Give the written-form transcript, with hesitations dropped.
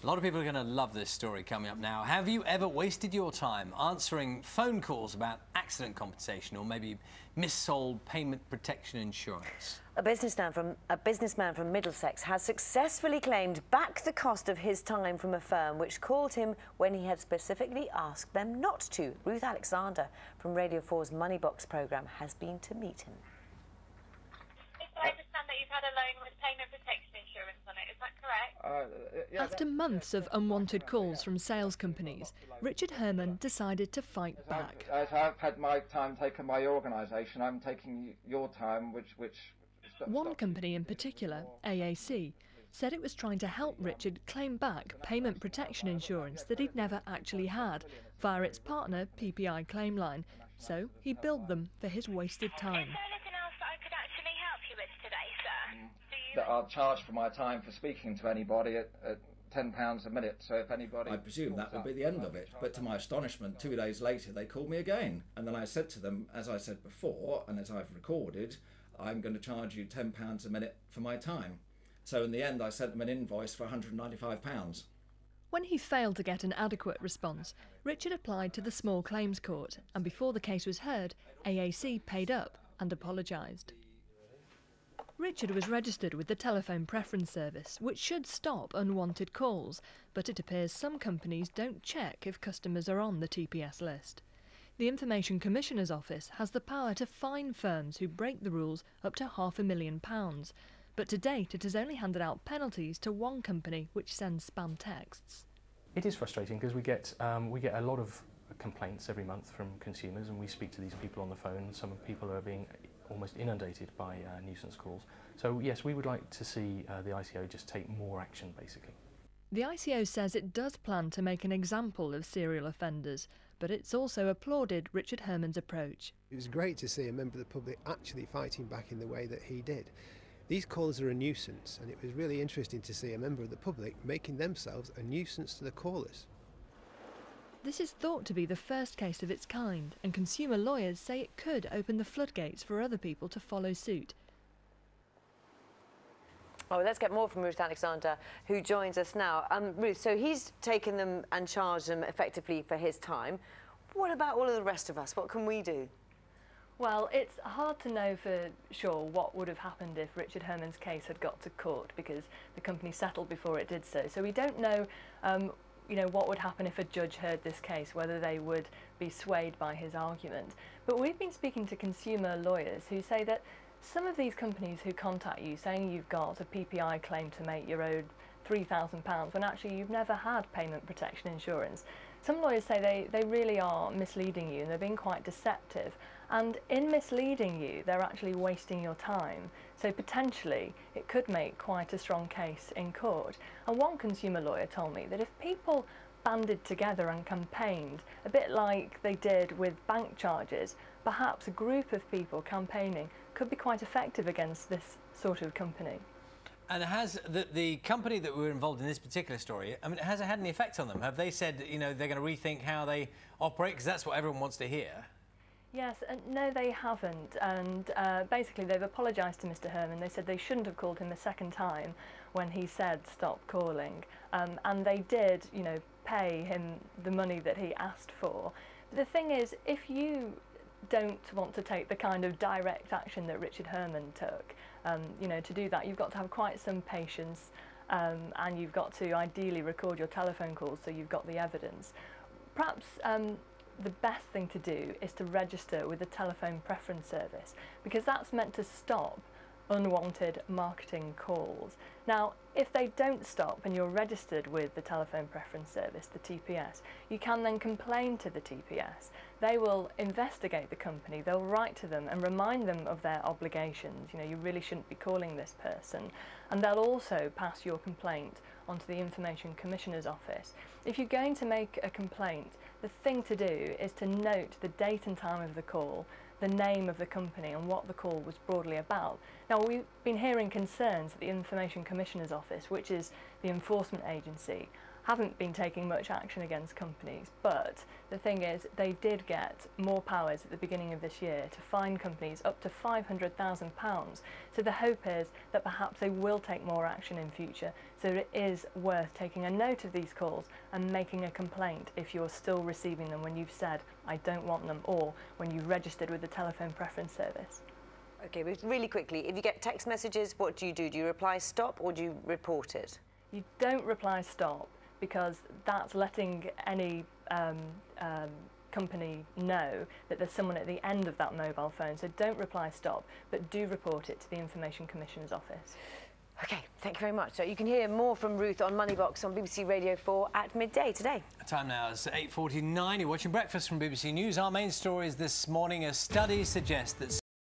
A lot of people are going to love this story coming up now. Have you ever wasted your time answering phone calls about accident compensation or maybe missold payment protection insurance? A businessman from Middlesex has successfully claimed back the cost of his time from a firm which called him when he had specifically asked them not to. Ruth Alexander from Radio 4's Moneybox programme has been to meet him. I understand that you've had a loan with payment protection insurance on it, is that correct? After months of unwanted calls from sales companies, Richard Herman decided to fight back. As I've had my time taken by your organisation, I'm taking your time, which... One company in particular, AAC, said it was trying to help Richard claim back payment protection insurance that he'd never actually had via its partner PPI claim line, so he billed them for his wasted time. That I'll charge for my time for speaking to anybody at £10 a minute, so if anybody... I presume that would be the end of it, but to my astonishment, 2 days later they called me again, and then I said to them, as I said before, and as I've recorded, I'm going to charge you £10 a minute for my time. So in the end I sent them an invoice for £195. When he failed to get an adequate response, Richard applied to the Small Claims Court, and before the case was heard, AAC paid up and apologised. Richard was registered with the Telephone Preference Service, which should stop unwanted calls, but it appears some companies don't check if customers are on the TPS list. The Information Commissioner's Office has the power to fine firms who break the rules up to £500,000, but to date it has only handed out penalties to one company which sends spam texts. It is frustrating because we get a lot of complaints every month from consumers, and we speak to these people on the phone. Some people are being almost inundated by nuisance calls. So yes, we would like to see the ICO just take more action, basically. The ICO says it does plan to make an example of serial offenders, but it's also applauded Richard Herman's approach. It was great to see a member of the public actually fighting back in the way that he did. These callers are a nuisance, and it was really interesting to see a member of the public making themselves a nuisance to the callers. This is thought to be the first case of its kind, and consumer lawyers say it could open the floodgates for other people to follow suit. Oh, let's get more from Ruth Alexander, who joins us now. Ruth, so he's taken them and charged them effectively for his time. What about all of the rest of us? What can we do? Well, it's hard to know for sure what would have happened if Richard Herman's case had got to court, because the company settled before it did so. So we don't know what would happen if a judge heard this case, whether they would be swayed by his argument. But we've been speaking to consumer lawyers who say that some of these companies who contact you saying you've got a PPI claim to make you're owed £3,000 when actually you've never had payment protection insurance. Some lawyers say they really are misleading you, and they're being quite deceptive. And in misleading you, they're actually wasting your time. So potentially, it could make quite a strong case in court. And one consumer lawyer told me that if people banded together and campaigned, a bit like they did with bank charges, perhaps a group of people campaigning could be quite effective against this sort of company. And has the company that were involved in this particular story, I mean, has it had any effect on them? Have they said, they're going to rethink how they operate? Because that's what everyone wants to hear. Yes, no, they haven't. And basically, they've apologised to Mr. Herman. They said they shouldn't have called him a second time when he said stop calling. And they did, pay him the money that he asked for. But the thing is, if you don't want to take the kind of direct action that Richard Herman took, to do that, you've got to have quite some patience, and you've got to ideally record your telephone calls so you've got the evidence. Perhaps the best thing to do is to register with the Telephone Preference Service, because that's meant to stop unwanted marketing calls. Now, if they don't stop and you're registered with the Telephone Preference Service, the TPS, you can then complain to the TPS. They will investigate the company, they'll write to them and remind them of their obligations. You really shouldn't be calling this person. And they'll also pass your complaint onto the Information Commissioner's Office. If you're going to make a complaint, the thing to do is to note the date and time of the call, the name of the company and what the call was broadly about. Now, we've been hearing concerns that the Information Commissioner's Office, which is the enforcement agency, haven't been taking much action against companies, but the thing is they did get more powers at the beginning of this year to fine companies up to £500,000. So the hope is that perhaps they will take more action in future, so it is worth taking a note of these calls and making a complaint if you're still receiving them when you've said, I don't want them, or when you registered with the telephone preference service. OK, but really quickly, if you get text messages, what do you do? Do you reply stop or do you report it? You don't reply stop, because that's letting any company know that there's someone at the end of that mobile phone. So don't reply stop, but do report it to the Information Commissioner's Office. OK, thank you very much. So you can hear more from Ruth on Moneybox on BBC Radio 4 at midday today. Time now is 8:49. You're watching Breakfast from BBC News. Our main stories this morning: a study suggests that